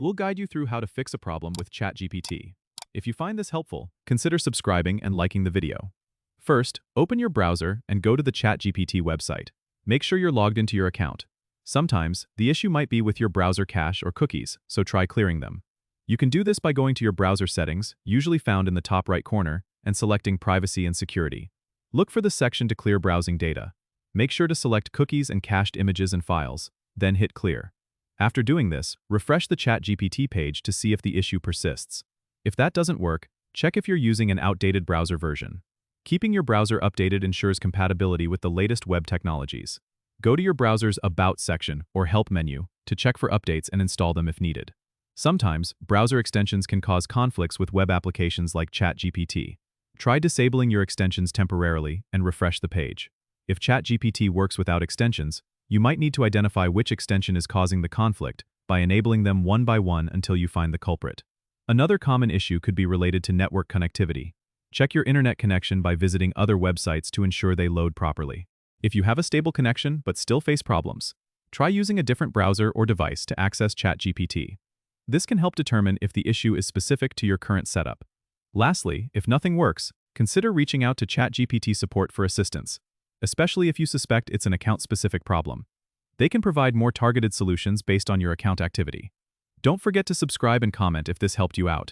We'll guide you through how to fix a problem with ChatGPT. If you find this helpful, consider subscribing and liking the video. First, open your browser and go to the ChatGPT website. Make sure you're logged into your account. Sometimes, the issue might be with your browser cache or cookies, so try clearing them. You can do this by going to your browser settings, usually found in the top right corner, and selecting Privacy and Security. Look for the section to clear browsing data. Make sure to select cookies and cached images and files, then hit Clear. After doing this, refresh the ChatGPT page to see if the issue persists. If that doesn't work, check if you're using an outdated browser version. Keeping your browser updated ensures compatibility with the latest web technologies. Go to your browser's About section or Help menu to check for updates and install them if needed. Sometimes, browser extensions can cause conflicts with web applications like ChatGPT. Try disabling your extensions temporarily and refresh the page. If ChatGPT works without extensions, you might need to identify which extension is causing the conflict by enabling them one by one until you find the culprit. Another common issue could be related to network connectivity. Check your internet connection by visiting other websites to ensure they load properly. If you have a stable connection but still face problems, try using a different browser or device to access ChatGPT. This can help determine if the issue is specific to your current setup. Lastly, if nothing works, consider reaching out to ChatGPT support for assistance, especially if you suspect it's an account-specific problem. They can provide more targeted solutions based on your account activity. Don't forget to subscribe and comment if this helped you out.